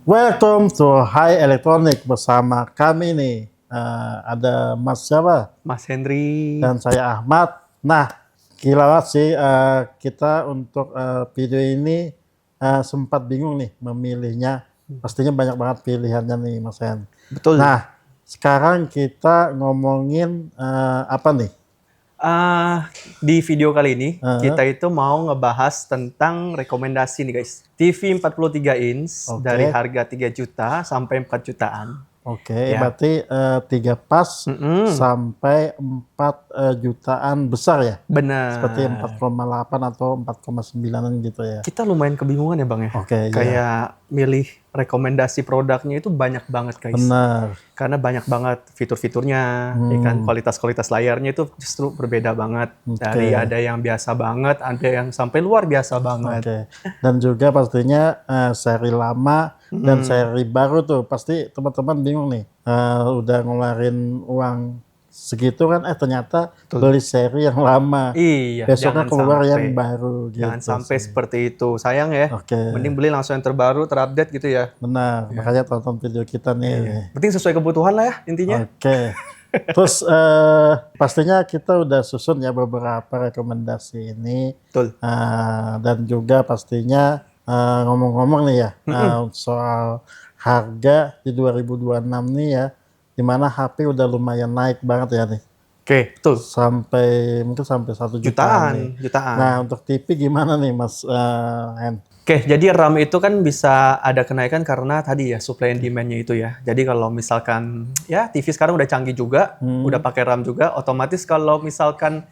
Welcome to High Electronic bersama kami nih. Ada Mas siapa? Mas Henry. Dan saya Ahmad. Nah, gila banget sih kita untuk video ini sempat bingung nih memilihnya. Pastinya banyak banget pilihannya nih Mas Hen. Betul. Nah, sekarang kita ngomongin apa nih? Di video kali ini kita itu mau ngebahas tentang rekomendasi nih guys. TV 43 inch Oke. dari harga 3 juta sampai 4 jutaan. Oke, Ya. berarti 3 pas sampai 4 jutaan besar ya? Benar. Seperti 4,8 atau 4,9 gitu ya. Kita lumayan kebingungan ya Bang ya. Oke, iya. Kayak milih rekomendasi produknya itu banyak banget guys. Benar. Karena banyak banget fitur-fiturnya, ya kan, kualitas-kualitas layarnya itu justru berbeda banget. Dari ada yang biasa banget, ada yang sampai luar biasa banget. Oke. Dan juga pastinya seri lama dan seri baru tuh pasti teman-teman bingung nih. Udah ngeluarin uang segitu kan, ternyata beli seri yang lama. Iya, Besoknya jangan keluar sampai. yang baru gitu. Jangan sampai sih. seperti itu. Sayang ya. Oke. Mending beli langsung yang terbaru, terupdate gitu ya. Benar, makanya tonton video kita nih. Penting sesuai kebutuhan lah ya intinya. Oke. Terus pastinya kita udah susun ya beberapa rekomendasi ini. Betul. Dan juga pastinya ngomong-ngomong nih ya soal harga di 2026 nih ya, dimana HP udah lumayan naik banget ya nih. Oke, betul. Mungkin sampai 1 jutaan nih. Jutaan. Nah, untuk TV gimana nih Mas Hen? Oke, jadi RAM itu kan bisa ada kenaikan karena tadi ya supply and demand-nya itu ya. Jadi kalau misalkan ya TV sekarang udah canggih juga, udah pakai RAM juga, otomatis kalau misalkan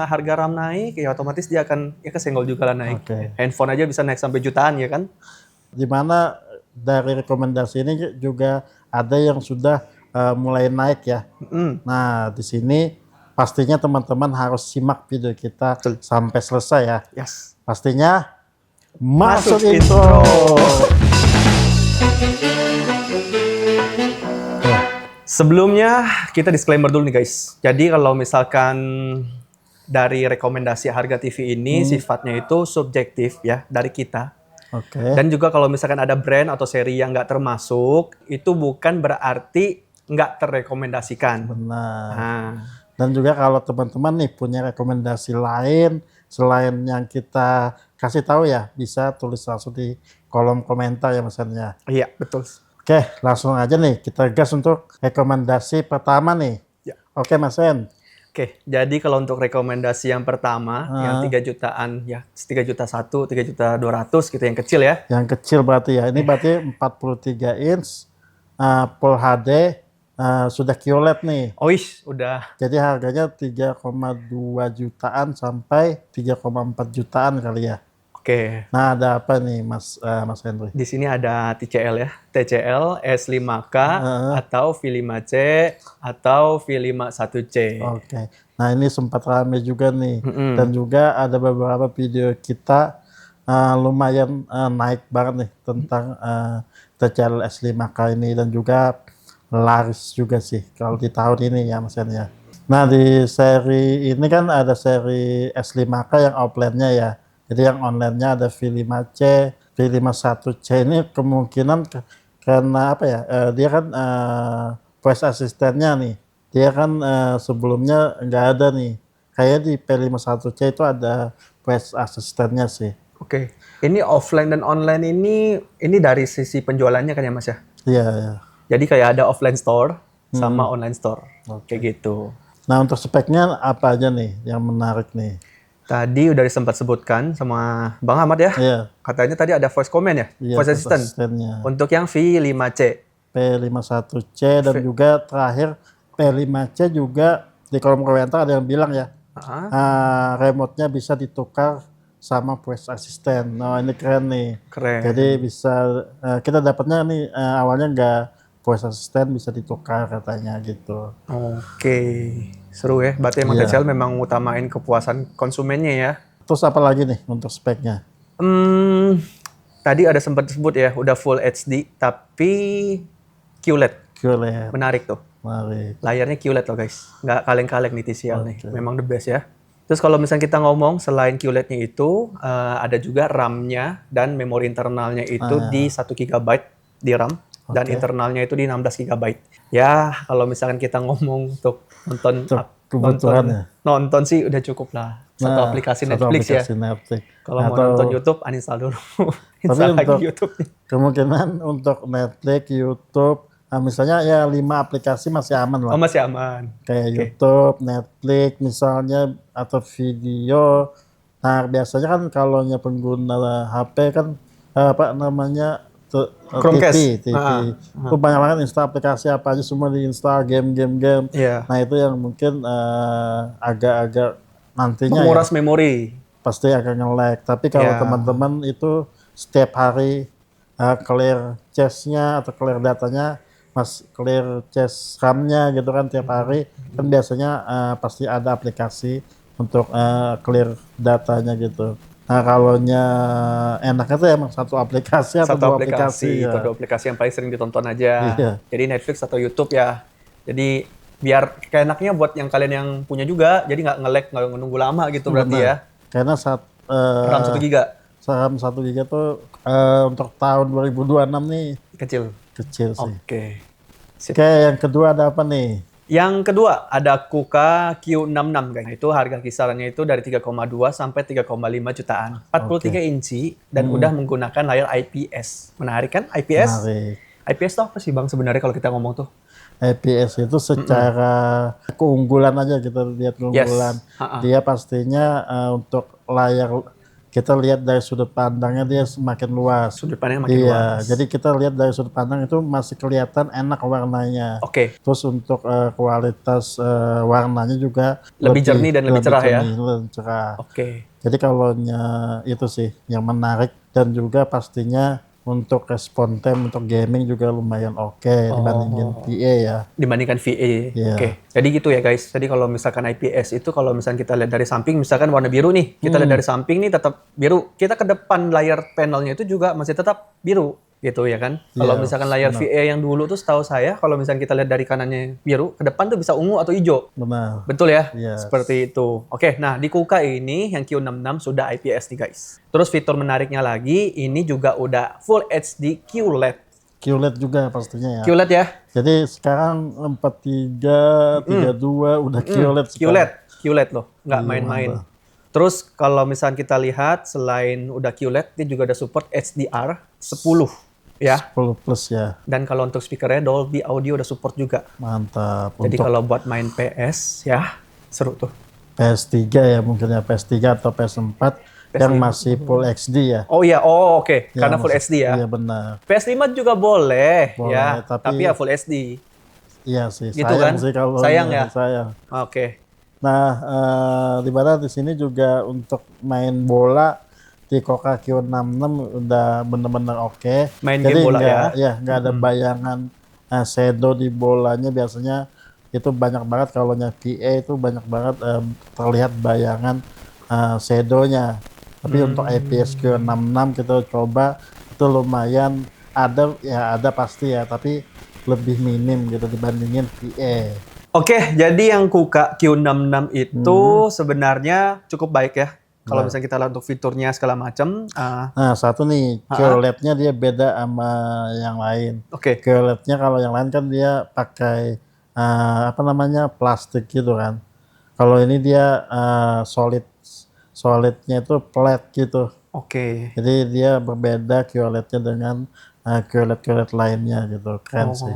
harga RAM naik, ya otomatis dia akan ya kesenggol juga lah naik. Oke. Handphone aja bisa naik sampai jutaan ya kan? Dimana dari rekomendasi ini juga ada yang sudah mulai naik ya. Nah, di sini pastinya teman-teman harus simak video kita sampai selesai ya. Yes. Pastinya masuk Masuk intro. Sebelumnya kita disclaimer dulu nih guys. Jadi kalau misalkan dari rekomendasi harga TV ini sifatnya itu subjektif ya dari kita. Oke. Dan juga kalau misalkan ada brand atau seri yang nggak termasuk, itu bukan berarti nggak terrekomendasikan. Benar. Nah, Dan juga kalau teman-teman nih punya rekomendasi lain selain yang kita kasih tahu ya, bisa tulis langsung di kolom komentar ya Mas Hen ya. iya betul. Oke, langsung aja nih kita gas untuk rekomendasi pertama nih. Ya. Oke Mas Hen. Oke, jadi kalau untuk rekomendasi yang pertama, yang 3 jutaan, ya 3 juta 3 juta 200 gitu yang kecil ya. Yang kecil berarti ya. Ini berarti 43 inch Full HD sudah QLED nih. Oh udah. Jadi harganya 3,2 jutaan sampai 3,4 jutaan kali ya. Oke, Nah, ada apa nih Mas Henry? di sini ada TCL ya. TCL S5K atau V5C atau V51C. Oke. Nah, ini sempat rame juga nih. Dan juga ada beberapa video kita lumayan naik banget nih tentang TCL S5K ini, dan juga laris juga sih kalau di tahun ini ya Mas Hen ya. Nah, di seri ini kan ada seri S5K yang offline-nya ya. Jadi yang online-nya ada V5C, V51C ini kemungkinan karena apa ya? Dia kan voice asistennya nih. Dia kan sebelumnya nggak ada nih. Kayak di P51C itu ada voice asistennya sih. Oke, ini offline dan online ini dari sisi penjualannya kan ya Mas ya? Iya, ya. Jadi kayak ada offline store sama online store, kayak gitu. Nah, untuk speknya apa aja nih yang menarik nih? Tadi udah sempat sebutkan sama Bang Ahmad ya. Iya. Katanya tadi ada voice command ya, Iya, voice assistant. asistennya. Untuk yang V5C. P51C dan juga terakhir P5C juga di kolom komentar ada yang bilang ya, remote-nya bisa ditukar sama voice assistant. Nah, ini keren nih. Keren. Jadi bisa kita dapatnya nih awalnya nggak voice assistant, bisa ditukar katanya gitu. Oke, seru ya. Berarti emang TCL memang utamain kepuasan konsumennya ya. Terus apa lagi nih untuk speknya? Tadi ada sempat disebut ya, udah full HD tapi QLED. QLED. Menarik tuh. Menarik. Layarnya QLED loh guys. Nggak kaleng-kaleng nih TCL nih. Memang the best ya. Terus kalau misalnya kita ngomong selain QLED-nya itu ada juga RAM-nya dan memori internalnya itu di 1 GB di RAM dan internalnya itu di 16 GB. Ya, kalau misalkan kita ngomong untuk nonton Untuk kebutuhannya. nonton sih udah cukup lah. Satu aplikasi satu Netflix ya. aplikasi Netflix. Kalau mau nonton YouTube, uninstall dulu. Tapi Install lagi untuk YouTube-nya. kemungkinan untuk Netflix, YouTube, misalnya ya 5 aplikasi masih aman lah. Oh, masih aman. Kayak YouTube, Netflix misalnya, atau video. Nah, biasanya kan kalau pengguna HP kan apa namanya Chromecast. TV. Itu banyak banget install aplikasi apa aja, semua diinstal, game. Iya. Nah, itu yang mungkin agak-agak nantinya Menguras memori. pasti akan nge-lag. Tapi kalau teman-teman itu setiap hari clear cache-nya atau clear datanya, clear cache RAM-nya gitu kan tiap hari, kan biasanya pasti ada aplikasi untuk clear datanya gitu. Nah, kalaunya enaknya tuh emang satu aplikasi atau dua aplikasi. Itu dua aplikasi yang paling sering ditonton aja. Iya. Jadi Netflix atau YouTube ya. Jadi biar keenaknya buat yang kalian yang punya juga, jadi nggak nge-lag, nggak menunggu lama gitu berarti ya. Karena RAM 1 GB. RAM 1 GB tuh untuk tahun 2026 nih Kecil sih. Oke. Oke, yang kedua ada apa nih? Yang kedua ada Kuka Q66 guys. Nah, itu harga kisarannya itu dari 3,2 sampai 3,5 jutaan. 43 inci dan udah menggunakan layar IPS. Menarik kan IPS? Menarik. IPS tuh apa sih Bang sebenarnya kalau kita ngomong tuh? IPS itu secara keunggulan aja kita lihat keunggulan. Dia pastinya untuk layar kita lihat dari sudut pandangnya dia semakin luas. Sudut pandangnya makin luas. Jadi kita lihat dari sudut pandang itu masih kelihatan enak warnanya. Oke. Terus untuk kualitas warnanya juga lebih jernih dan lebih cerah ya. Lebih cerah. Oke. Jadi kalau itu sih yang menarik, dan juga pastinya untuk respon time untuk gaming juga lumayan oke dibandingin VA ya. Dibandingkan VA. Oke. Jadi gitu ya guys. Jadi kalau misalkan IPS itu kalau misalkan kita lihat dari samping, misalkan warna biru nih, kita lihat dari samping nih tetap biru. Kita ke depan layar panelnya itu juga masih tetap biru gitu ya kan. Kalau misalkan layar VA yang dulu tuh setahu saya kalau misalkan kita lihat dari kanannya biru, ke depan tuh bisa ungu atau hijau. Benar. Betul ya? Yes. Seperti itu. Oke, nah di Kuka ini yang Q66 sudah IPS nih guys. Terus fitur menariknya lagi, ini juga udah Full HD QLED. QLED juga pastinya ya. QLED ya? Jadi sekarang 43, 32 udah QLED sekarang. QLED loh, nggak main-main. Terus kalau misalnya kita lihat selain udah QLED, dia juga ada support HDR 10 ya. 10 plus ya. Dan kalau untuk speakernya Dolby Audio udah support juga. Mantap. Jadi kalau buat main PS ya seru tuh. PS3 ya mungkin ya, PS3 atau PS4 yang masih Full HD ya. Oh iya, oke. Karena Full HD ya. Iya benar. PS5 juga boleh ya, tapi ya Full HD. Iya sih, gitu sayang kan? sih kalau sayang ya. Sayang. Oke. Nah, di mana di sini juga untuk main bola di Kuka Q66 udah bener-bener oke. Main jadi game bola nggak ada bayangan shadow di bolanya. Biasanya itu banyak banget, kalau VA itu banyak banget terlihat bayangan shadow-nya. Tapi untuk IPS Q66 kita coba, itu lumayan ada pasti ya, tapi lebih minim gitu dibandingin VA. Oke, jadi yang Kuka Q66 itu sebenarnya cukup baik ya. Kalau misalnya kita lihat untuk fiturnya segala macam. Nah, satu nih, QLED-nya dia beda sama yang lain. Oke. QLED-nya kalau yang lain kan dia pakai plastik gitu kan. Kalau ini dia solidnya itu flat gitu. Oke. Jadi dia berbeda QLED-nya dengan QLED lainnya gitu. Keren sih.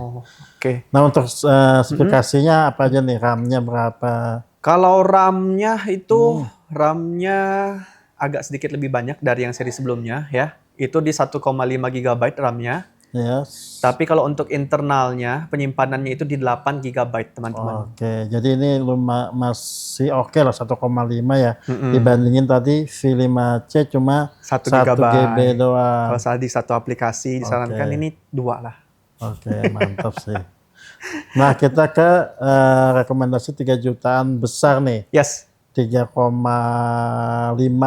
Oke. Nah, untuk spesifikasinya apa aja nih? RAM-nya berapa? Kalau RAM-nya itu RAM-nya agak sedikit lebih banyak dari yang seri sebelumnya ya. Itu di 1,5 GB RAM-nya. Yes. Tapi kalau untuk internalnya, penyimpanannya itu di 8 GB, teman-teman. Oke, jadi ini masih oke lah 1,5 ya. Dibandingin tadi V5C cuma 1 GB doang. Kalau di satu aplikasi disarankan ini 2 lah. Oke, mantap sih. Nah, kita ke rekomendasi 3 jutaan besar nih. Yes. 3,5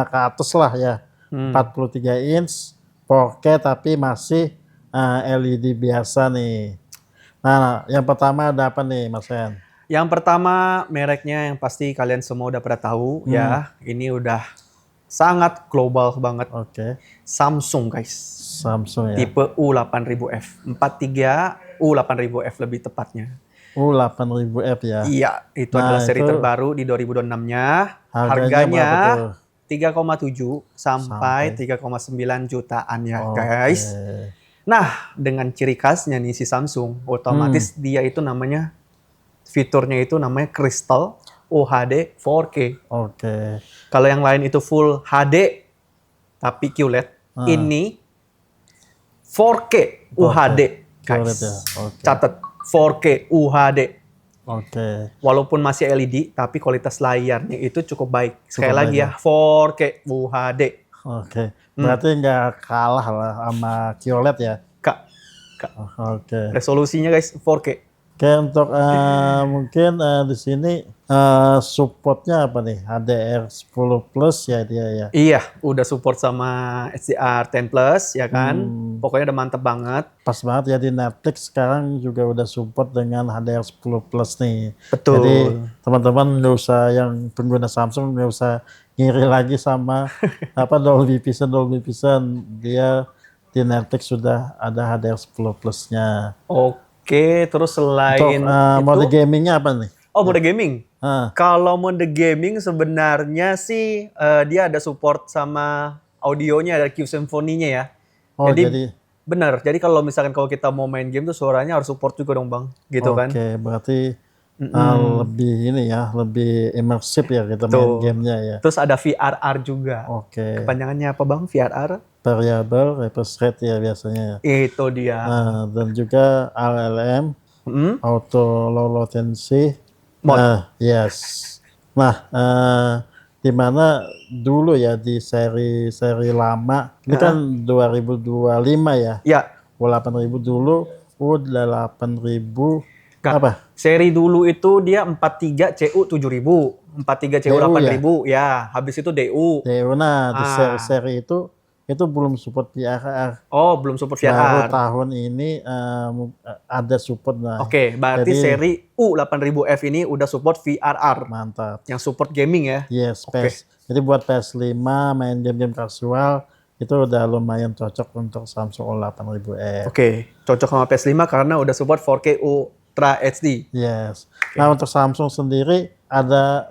ke atas lah ya. 43 inch, 4K tapi masih LED biasa nih. Nah, yang pertama ada apa nih, Mas Ren? Yang pertama mereknya yang pasti kalian semua udah pada tahu ya. Ini udah sangat global banget. Oke. Samsung guys. Samsung ya. Tipe U8000F. 43 U8000F lebih tepatnya. U8000F ya. Iya, itu adalah seri terbaru di 2026-nya. Harganya 3,7 sampai 3,9 jutaan ya guys. Nah, dengan ciri khasnya nih si Samsung, otomatis dia itu namanya, fiturnya itu namanya Crystal UHD 4K. Oke. Kalau yang lain itu Full HD, tapi QLED. Ini 4K UHD, guys. Ya. Catat, 4K UHD. Oke. Walaupun masih LED, tapi kualitas layarnya itu cukup baik. Sekali lagi ya, 4K UHD. Oke. Berarti nggak kalah lah sama QLED ya? Kak. Oke. Resolusinya guys, 4K. Oke, untuk mungkin di sini supportnya apa nih? HDR10 Plus ya dia ya? Iya, udah support sama HDR10 Plus ya kan? Pokoknya udah mantep banget. Pas banget ya, di Netflix sekarang juga udah support dengan HDR10 Plus nih. Betul. Jadi teman-teman nggak usah, yang pengguna Samsung nggak usah ngiri lagi sama Dolby Vision. Dia di Netflix sudah ada HDR10 Plus-nya. Oke, terus selain untuk mode gamingnya apa nih? Oh, mode gaming. Kalau mode gaming sebenarnya sih dia ada support sama audionya, ada Q Symphony-nya ya. Oh, jadi benar. Jadi kalau misalkan kalau kita mau main game tuh suaranya harus support juga dong, Bang. Gitu kan. Oke, berarti lebih ini ya, lebih imersif ya kita main gamenya ya. Terus ada VRR juga. Oke. Kepanjangannya apa, Bang? VRR? Variable refresh rate ya biasanya. Itu dia. Nah, dan juga LLM, auto low latency. Yes. Nah, di mana dulu ya di seri lama, ini kan 2025 ya. Ya. U8000 dulu, U8000 apa? Seri dulu itu dia 43 CU 7000, 43 CU 8000 ya. Habis itu DU. Nah, di seri itu belum support VRR. Oh, belum support VRR. Baru tahun ini ada support. Nah. Oke, berarti seri U8000F ini udah support VRR. Mantap. Yang support gaming ya? Yes, jadi buat PS5 main game-game kasual itu udah lumayan cocok untuk Samsung U8000F. Oke, cocok sama PS5 karena udah support 4K Ultra HD. Yes. Nah, untuk Samsung sendiri ada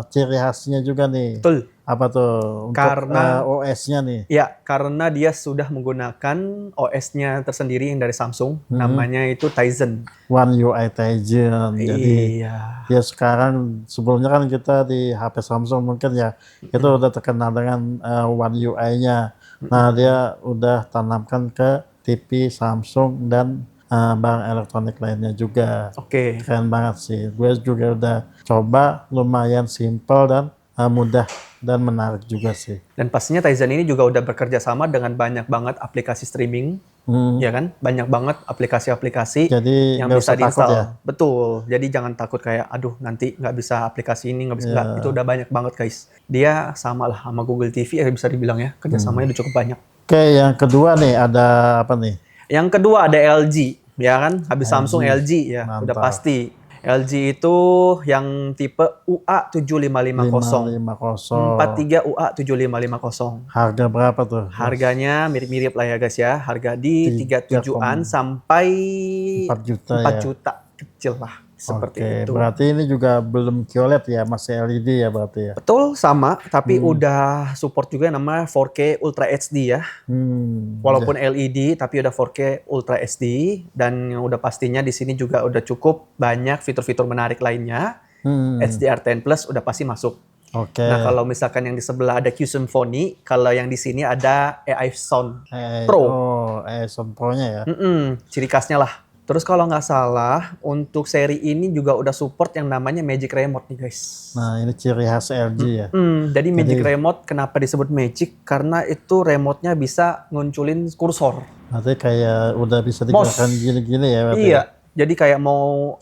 ciri khasnya juga nih. Betul. Apa tuh? Untuk karena OS-nya nih. Ya, karena dia sudah menggunakan OS-nya tersendiri yang dari Samsung, namanya itu Tizen. One UI Tizen. Jadi ya sekarang, sebelumnya kan kita di HP Samsung mungkin ya itu udah terkenal dengan One UI-nya. Nah, dia udah tanamkan ke TV Samsung dan barang elektronik lainnya juga. Oke. Keren banget sih. Gue juga udah coba, lumayan simple dan mudah dan menarik juga sih. Dan pastinya Tizen ini juga udah bekerja sama dengan banyak banget aplikasi streaming, ya kan? Banyak banget aplikasi-aplikasi yang bisa diinstal. Ya? Betul. Jadi jangan takut kayak, aduh nanti nggak bisa aplikasi ini, nggak bisa. Nggak. Itu udah banyak banget guys. Dia sama lah sama Google TV ya bisa dibilang ya. Kerjasamanya udah cukup banyak. Oke, yang kedua nih ada apa nih? Yang kedua ada LG, ya kan? Habis Samsung LG ya, mantap. Udah pasti. LG itu yang tipe UA7550. 43 UA7550. Harga berapa tuh? Harganya mirip-mirip lah ya guys ya. Harga di 37-an sampai 4 juta 4 juta. Kecil lah. Seperti itu. Berarti ini juga belum QLED ya, masih LED ya berarti ya? Betul, sama. Tapi udah support juga namanya 4K Ultra HD ya. Walaupun LED, tapi udah 4K Ultra HD. Dan yang udah pastinya di sini juga udah cukup banyak fitur-fitur menarik lainnya. HDR10 Plus udah pasti masuk. Nah, kalau misalkan yang di sebelah ada Q Symphony, kalau yang di sini ada AI Sound Pro. AI Sound Pro-nya ya? Ciri khasnya lah. Terus kalau nggak salah, untuk seri ini juga udah support yang namanya Magic Remote nih guys. Nah, ini ciri khas LG ya? Jadi Magic Remote kenapa disebut Magic? Karena itu remote-nya bisa ngunculin kursor. Berarti kayak udah bisa digerakkan gini-gini ya? Iya, jadi kayak mau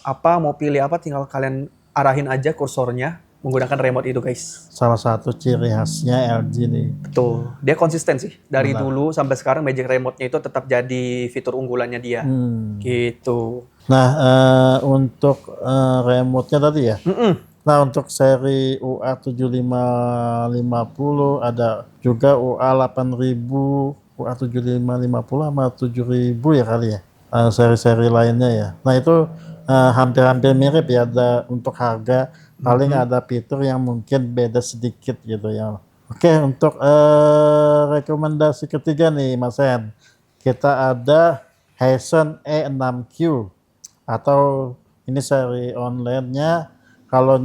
pilih apa tinggal kalian arahin aja kursornya. menggunakan remote itu guys. Salah satu ciri khasnya LG nih. Betul. Dia konsisten sih. Dari Benar. dulu sampai sekarang Magic Remote-nya itu tetap jadi fitur unggulannya dia. Gitu. Nah, untuk remote-nya tadi ya. Nah, untuk seri UA7550 ada juga UA8000, UA7550 sama 7000 ya kali ya. Seri-seri lainnya ya. Nah, itu hampir-hampir mirip ya, ada untuk harga paling ada fitur yang mungkin beda sedikit gitu ya. Oke, untuk rekomendasi ketiga nih Mas Hen. Kita ada Hisense E6Q atau ini seri online-nya. Kalau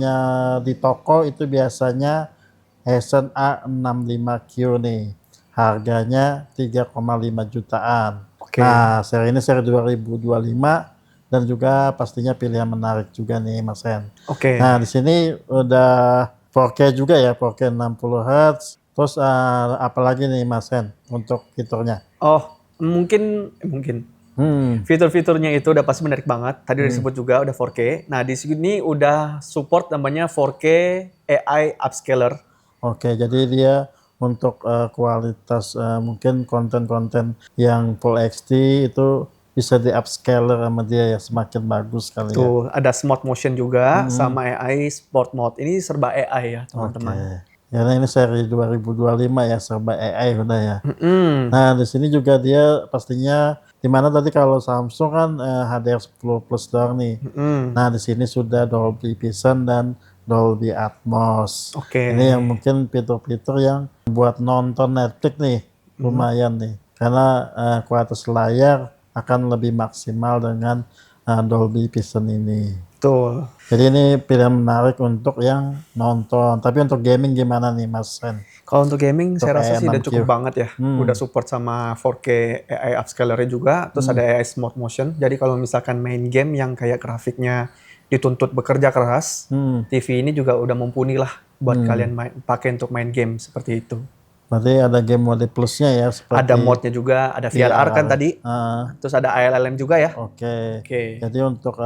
di toko itu biasanya Hisense A65Q nih. Harganya 3,5 jutaan. Oke. Nah, seri ini seri 2025 dan juga pastinya pilihan menarik juga nih Mas Hen. Oke. Nah, di sini udah 4K juga ya, 4K 60 Hz. Terus apalagi nih Mas Hen untuk fiturnya? Oh, mungkin fitur-fiturnya itu udah pasti menarik banget. Tadi udah disebut juga udah 4K. Nah, di sini udah support namanya 4K AI Upscaler. Oke, jadi dia untuk kualitas mungkin konten-konten yang Full HD itu bisa di upscaler sama dia ya, semakin bagus kali ya. Tuh, ada Smart Motion juga sama AI Sport Mode. Ini serba AI ya, teman-teman. Oke. Karena ini seri 2025 ya, serba AI udah ya. Nah, di sini juga dia pastinya dimana tadi kalau Samsung kan HDR10 Plus doang nih. Nah, di sini sudah Dolby Vision dan Dolby Atmos. Oke. Ini yang mungkin fitur-fitur yang buat nonton Netflix nih lumayan nih. Karena kualitas layar akan lebih maksimal dengan Dolby Vision ini. Betul. Jadi ini pilihan menarik untuk yang nonton. Tapi untuk gaming gimana nih Mas Hen? Kalau untuk gaming saya rasa sih udah cukup E6Q. banget ya. Udah support sama 4K AI upscaler juga, terus ada AI Smart Motion. Jadi kalau misalkan main game yang kayak grafiknya dituntut bekerja keras, TV ini juga udah mumpuni lah buat kalian pakai untuk main game seperti itu. Berarti ada game mode plusnya ya? Seperti Ada mode-nya juga, ada VRR kan tadi. Terus ada ALLM juga ya. Oke. Oke. Jadi untuk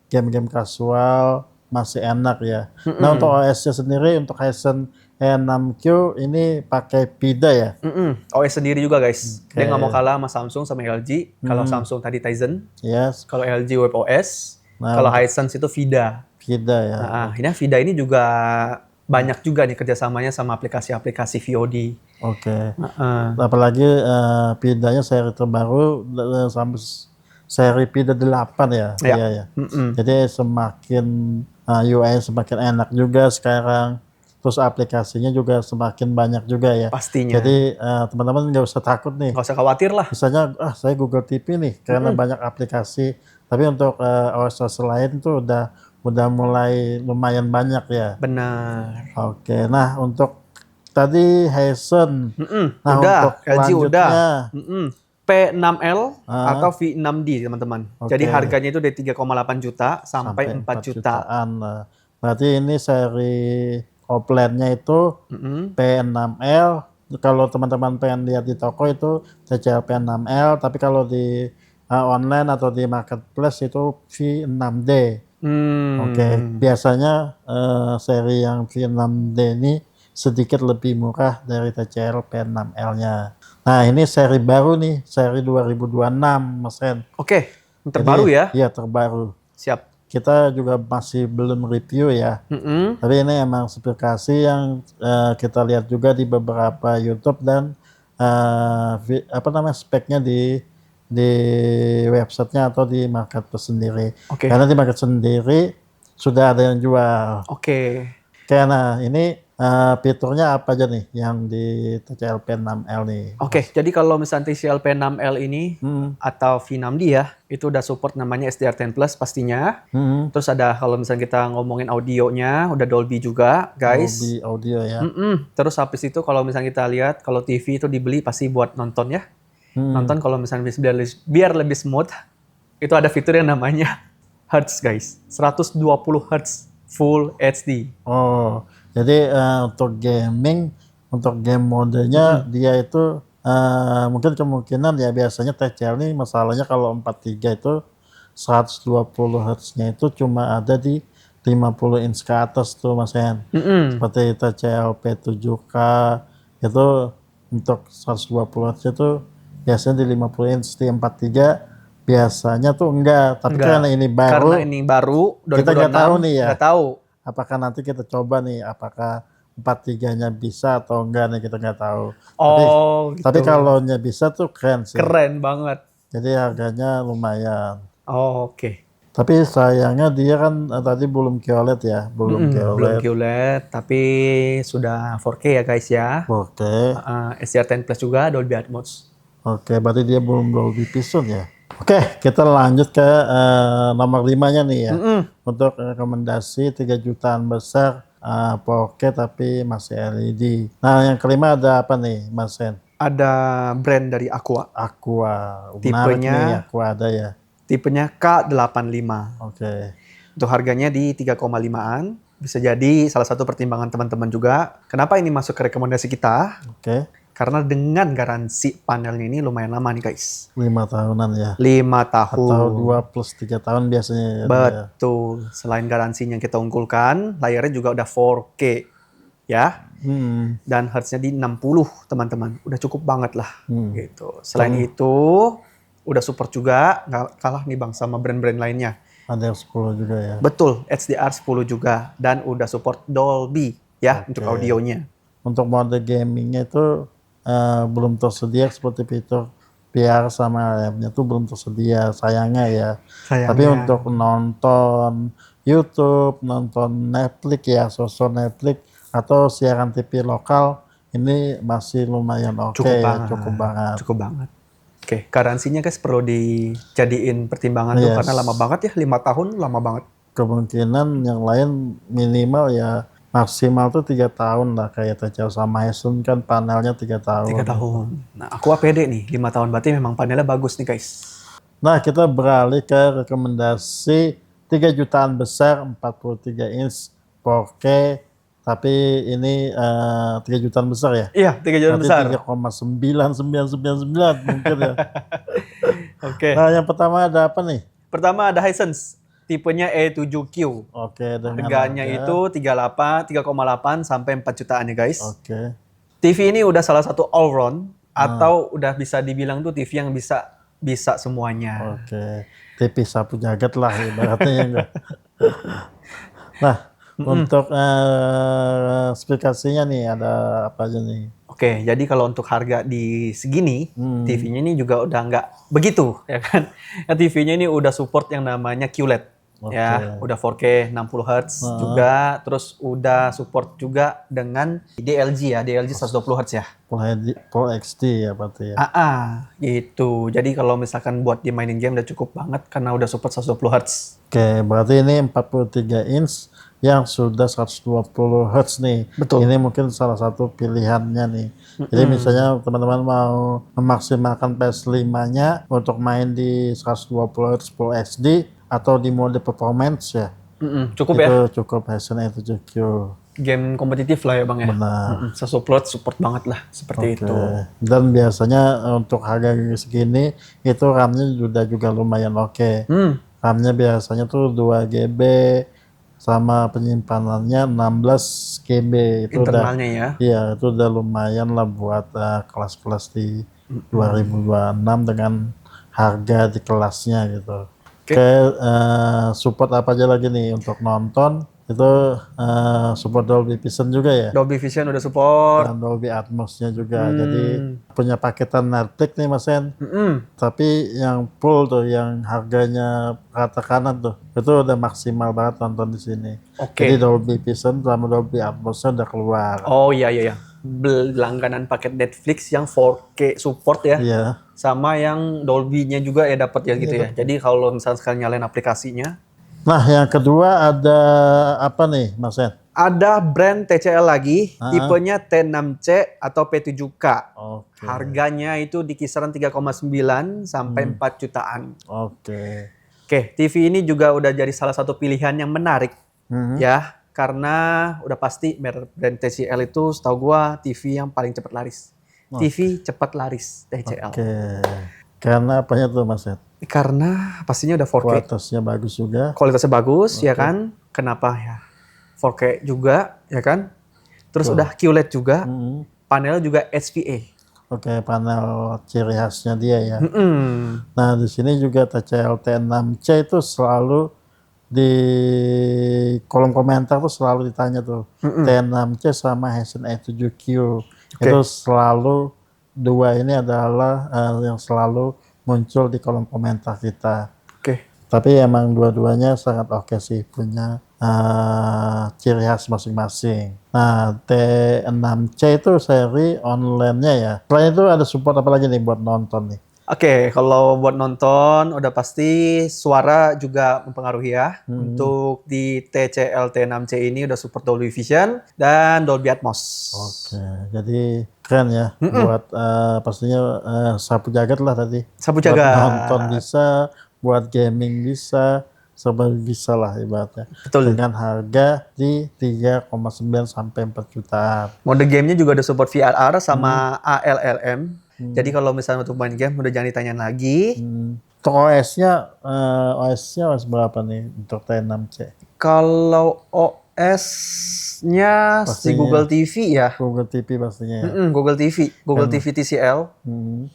game-game kasual masih enak ya. Nah, untuk OS-nya sendiri untuk Hisense E6Q ini pakai PIDA ya? OS sendiri juga guys. Dia nggak mau kalah sama Samsung sama LG. Kalau Samsung tadi Tizen, Yes. kalau LG WebOS, kalau Hisense itu VIDA. PIDA ya. Nah, ini VIDA ini juga banyak juga nih kerjasamanya sama aplikasi-aplikasi VOD. Oke. Apalagi PIDA-nya seri terbaru sampai seri PIDA 8 ya. Ya. Iya ya. Jadi semakin UI semakin enak juga sekarang. Terus aplikasinya juga semakin banyak juga ya. Pastinya. Jadi teman-teman nggak usah takut nih. Nggak usah khawatir lah. Misalnya, saya Google TV nih karena banyak aplikasi. Tapi untuk OS lain itu udah mulai lumayan banyak ya. Benar. Oke, nah untuk tadi Hisense. Nah, udah, untuk LG udah. selanjutnya, P6L atau V6D teman-teman. Jadi Oke. harganya itu dari 3,8 juta sampai 4 juta. jutaan. Nah, berarti ini seri offline-nya itu P6L. Kalau teman-teman pengen lihat di toko itu TCL P6L, tapi kalau di online atau di marketplace itu V6D. Oke, biasanya seri yang V6D ini sedikit lebih murah dari TCL P6L-nya. Nah, ini seri baru nih, seri 2026, Mas Hen. Oke, yang terbaru ya. Iya, terbaru. Siap. Kita juga masih belum review ya. Tapi ini emang spesifikasi yang kita lihat juga di beberapa YouTube dan speknya di websitenya atau di marketplace sendiri. Oke. Karena di market sendiri sudah ada yang jual. Oke. Karena ini fiturnya apa aja nih yang di TCL P6L nih? Oke, jadi kalau misalnya TCL P6L ini atau V6D ya, itu udah support namanya SDR10 Plus pastinya. Terus ada kalau misalnya kita ngomongin audionya, udah Dolby juga, guys. Dolby audio ya. Terus habis itu kalau misalnya kita lihat, kalau TV itu dibeli pasti buat nonton ya. Nonton kalau misalnya biar lebih smooth, itu ada fitur yang namanya Hertz guys. 120 Hertz Full HD. Oh, jadi untuk gaming, untuk game modenya dia itu mungkin kemungkinan ya biasanya TCL ini masalahnya kalau 43 itu 120 Hz-nya itu cuma ada di 50 inch ke atas tuh Mas Hen. Seperti TCL P7K itu untuk 120 Hz itu biasanya di 50 inch, di 43 biasanya tuh enggak. Tapi karena ini Karena ini baru, kita nggak tahu nih ya. nggak tahu. Apakah nanti kita coba nih, apakah 43-nya bisa atau enggak nih, kita nggak tahu. Oh, Tapi gitu. kalau nya bisa tuh keren sih. Keren banget. Jadi harganya lumayan. Oh, oke. Tapi sayangnya dia kan tadi belum QLED ya, belum Belum QLED. QLED, tapi sudah 4K ya guys ya. Oke. SDR10 Plus juga Dolby Atmos. Oke, berarti dia belum Dolby Vision ya. Oke, kita lanjut ke nomor 5-nya nih ya. Untuk rekomendasi 3 jutaan besar 4K tapi masih LED. Nah, yang kelima ada apa nih, Mas Sen? Ada brand dari Aqua. Aqua. Menarik Tipenya- nih, Aqua ada ya. Tipenya K85. Oke. Untuk harganya di 3,5-an. Bisa jadi salah satu pertimbangan teman-teman juga. Kenapa ini masuk ke rekomendasi kita? Oke. Karena dengan garansi panelnya ini lumayan lama nih guys. 5 tahunan ya. 5 tahun. Atau 2 plus 3 tahun biasanya ya. Betul. Selain garansinya yang kita unggulkan, layarnya juga udah 4K. Ya. Dan hertznya di 60 teman-teman. Udah cukup banget lah. Gitu. Selain itu, udah support juga. Nggak kalah nih bang sama brand-brand lainnya. Ada yang 10 juga ya. Betul. HDR 10 juga. Dan udah support Dolby. Ya. Untuk audionya. Untuk mode gamingnya itu belum tersedia seperti fitur VR sama RAM-nya tuh belum tersedia, sayangnya ya. Tapi untuk nonton YouTube, nonton Netflix ya, sosok Netflix atau siaran TV lokal ini masih lumayan oke ya, cukup banget. Cukup banget. Oke, garansinya guys perlu dijadiin pertimbangan tuh karena lama banget ya, 5 tahun lama banget. Kemungkinan yang lain minimal ya maksimal tuh 3 tahun lah, kayak TCL sama Hisense kan panelnya 3 tahun. 3 tahun. Nah, Aqua pede nih, 5 tahun berarti memang panelnya bagus nih guys. Nah, kita beralih ke rekomendasi 3 jutaan besar 43 inch 4K, tapi ini 3 jutaan besar ya? Iya, 3 jutaan besar. 3,9999 mungkin ya. Oke. Nah, yang pertama ada apa nih? Pertama ada Hisense, tipenya E7Q. Oke, dengan Harganya harga. itu 3,8 sampai 4 jutaan ya guys. Oke. TV ini udah salah satu all round atau udah bisa dibilang tuh TV yang bisa semuanya. Oke. TV sapu jagat lah ibaratnya ya enggak. Nah, untuk spesifikasinya nih ada apa aja nih? Oke, jadi kalau untuk harga di segini, TV-nya ini juga udah nggak begitu, ya kan? Ya, TV-nya ini udah support yang namanya QLED. Ya, udah 4K 60 Hz juga, terus udah support juga dengan DLG ya, DLG 120 Hz ya. Full HD ya berarti ya. Gitu. Jadi kalau misalkan buat dimainin game udah cukup banget karena udah support 120 Hz. Oke, berarti ini 43 inch yang sudah 120 Hz nih. Betul. Ini mungkin salah satu pilihannya nih. Jadi misalnya teman-teman mau memaksimalkan PS5-nya untuk main di 120 Hz Full HD atau di mode performance ya. Cukup ya. Itu cukup Hisense E7Q. Game kompetitif lah ya Bang ya. Benar. 120 Hz support banget lah seperti itu. Dan biasanya untuk harga segini itu RAM-nya juga lumayan oke. RAM-nya biasanya tuh 2 GB sama penyimpanannya 16 GB. Itu internalnya ya. Iya, itu udah lumayan lah buat kelas-kelas di 2026 dengan harga di kelasnya gitu. Oke, support apa aja lagi nih untuk nonton? Itu support Dolby Vision juga ya? Dolby Vision udah support. Dan Dolby Atmos-nya juga. Jadi punya paketan Netflix nih Mas Sen. Tapi yang full tuh, yang harganya rata kanan tuh, itu udah maksimal banget nonton di sini. Jadi Dolby Vision sama Dolby Atmos-nya udah keluar. Oh iya. Langganan paket Netflix yang 4K support ya. Iya. Sama yang Dolby-nya juga ya dapat ya gitu ya. Jadi kalau misalnya sekalian nyalain aplikasinya. Nah, yang kedua ada apa nih, Mas Sen? Ada brand TCL lagi, tipenya T6C atau P7K. Harganya itu di kisaran 3,9 sampai 4 jutaan. Oke, TV ini juga udah jadi salah satu pilihan yang menarik ya, karena udah pasti brand TCL itu setahu gua TV yang paling cepat laris. TV cepat laris TCL. Karena apanya tuh Mas Sen? Karena pastinya udah 4K. kualitasnya bagus juga. Kualitasnya bagus, ya kan? Kenapa ya? 4K juga, ya kan? Terus udah QLED juga, panel juga HVA. Oke, panel ciri khasnya dia ya. Mm-mm. Nah, di sini juga TCL T6C itu selalu di kolom komentar tuh selalu ditanya tuh T6C sama Hisense E7Q. Itu selalu dua ini adalah yang selalu muncul di kolom komentar kita. Oke. Tapi emang dua-duanya sangat oke sih, punya ciri khas masing-masing. Nah, T6C itu seri online-nya ya. Selain itu ada support apa lagi nih buat nonton nih? Oke, kalau buat nonton udah pasti suara juga mempengaruhi ya. Untuk di TCL T6C ini udah support Dolby Vision dan Dolby Atmos. Oke, jadi keren ya buat pastinya sapu jagat lah tadi. Sapu Buat jagat. nonton bisa, buat gaming bisa, serba bisa lah ibaratnya. Betul. Dengan harga di 3,9 sampai 4 jutaan. Mode gamenya juga ada support VRR sama ALLM. Jadi kalau misalnya untuk main game udah jangan ditanyain lagi. Untuk OS-nya OS berapa nih untuk T6C? Kalau OS-nya si Pastinya. Google TV ya. Google TV pastinya ya. Google TV, Google TV TCL. Hmm.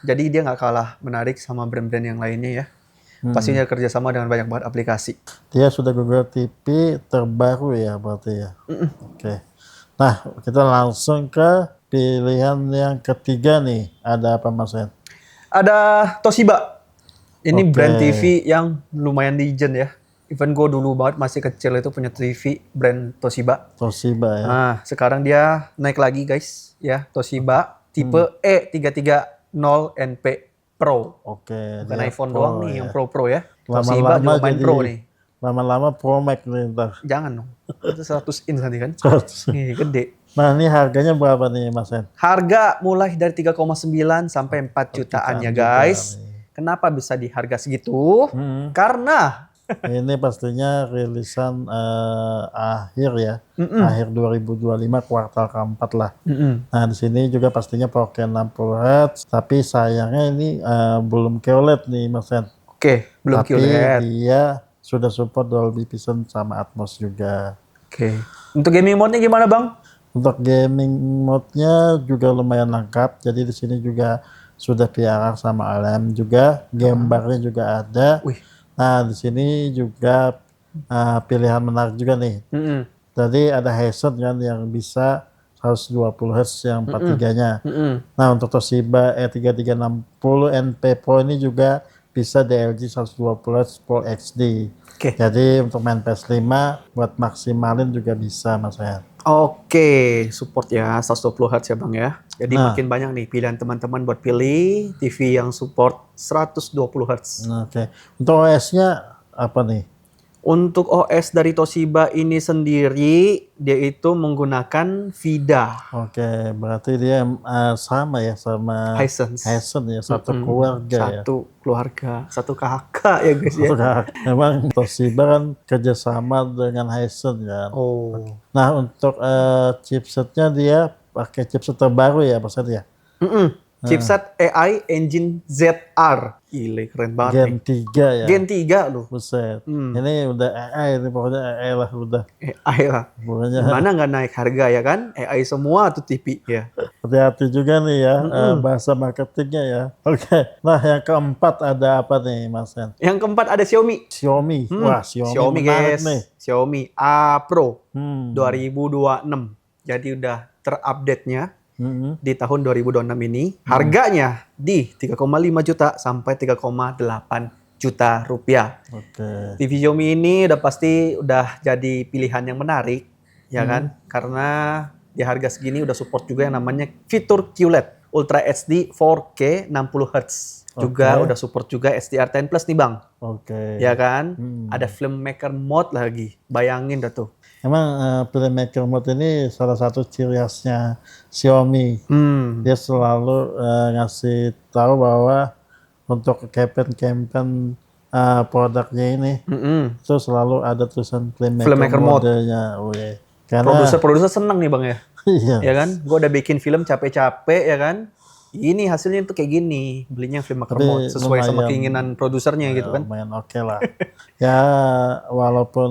Jadi dia nggak kalah menarik sama brand-brand yang lainnya ya. Pastinya kerjasama dengan banyak banget aplikasi. Dia sudah Google TV terbaru ya berarti ya. Oke. Nah, kita langsung ke pilihan yang ketiga nih. Ada apa Mas Ren? Ada Toshiba. Ini Oke. brand TV yang lumayan legend ya. Even gue dulu banget masih kecil itu punya TV brand Toshiba. Toshiba ya. Nah, sekarang dia naik lagi guys ya. Toshiba tipe E330NP Pro. Oke. Bukan dia iPhone Pro doang nih ya. yang Pro ya. Toshiba juga main jadi Pro nih. lama-lama Pro Max nih ntar. Jangan dong. Itu 100 inch nanti kan. 100. Nih, gede. Nah, ini harganya berapa nih Mas Ren? Harga mulai dari 3,9 sampai 4 jutaan ya guys. juga nih. Kenapa bisa di harga segitu? Karena Ini pastinya rilisan akhir ya. Akhir 2025 kuartal keempat lah. Nah, di sini juga pastinya 4K 60 Hz, tapi sayangnya ini belum QLED nih Mas Ren. Oke, belum Tapi QLED. dia sudah support Dolby Vision sama Atmos juga. Oke. Untuk gaming mode-nya gimana, Bang? Untuk gaming mode-nya juga lumayan lengkap. Jadi di sini juga sudah VRR sama ALM juga, gambarnya juga ada. Wih. Nah, di sini juga pilihan menarik juga nih. Tadi ada Hisense kan yang bisa 120 Hz yang 43-nya. Nah, untuk Toshiba E3360NP Pro ini juga bisa DLG 120 Hz Full HD. Oke. Jadi untuk main PS5 buat maksimalin juga bisa Mas Ren. Oke, support ya 120 Hz ya Bang ya. Jadi makin banyak nih pilihan teman-teman buat pilih TV yang support 120 Hz. Oke. Untuk OS-nya apa nih? Untuk OS dari Toshiba ini sendiri, dia itu menggunakan VIDA. Oke, berarti dia sama ya sama Hisense. Hisense ya, satu keluarga ya. Satu keluarga, satu kakak ya guys ya. Memang Toshiba kan kerjasama dengan Hisense kan. Oh. Nah, untuk chipsetnya dia pakai chipset terbaru ya Mas Ren ya? Chipset AI Engine ZR. Gile, keren banget Gen nih. 3 ya. Gen 3 loh. Buset. Ini udah AI, ini pokoknya AI lah udah. AI lah. Pokoknya Gimana nggak naik harga ya kan? AI semua tuh TV ya. hati-hati juga nih ya bahasa marketingnya ya. Oke. Nah, yang keempat ada apa nih Mas Ren? Yang keempat ada Xiaomi. Xiaomi. Wah, Xiaomi guys. menarik nih. Xiaomi A Pro 2026. Jadi udah terupdate-nya di tahun 2026 ini. Harganya di 3,5 juta sampai 3,8 juta rupiah. Oke. TV Xiaomi ini udah pasti udah jadi pilihan yang menarik, ya kan? Karena di harga segini udah support juga yang namanya fitur QLED Ultra HD 4K 60 Hz. Juga udah support juga SDR10 Plus nih Bang. Oke. Ya kan? Ada filmmaker mode lagi. Bayangin dah tuh. Emang filmmaker mode ini salah satu ciri khasnya Xiaomi. Dia selalu ngasih tahu bahwa untuk campaign produknya ini itu selalu ada tulisan filmmaker mode-nya. Karena produser seneng nih Bang ya. Iya. Ya kan? Gue udah bikin film capek-capek ya kan? ini hasilnya tuh kayak gini, belinya yang Filmmaker Tapi mode sesuai sama lumayan, keinginan produsernya gitu kan. lumayan oke lah. Ya walaupun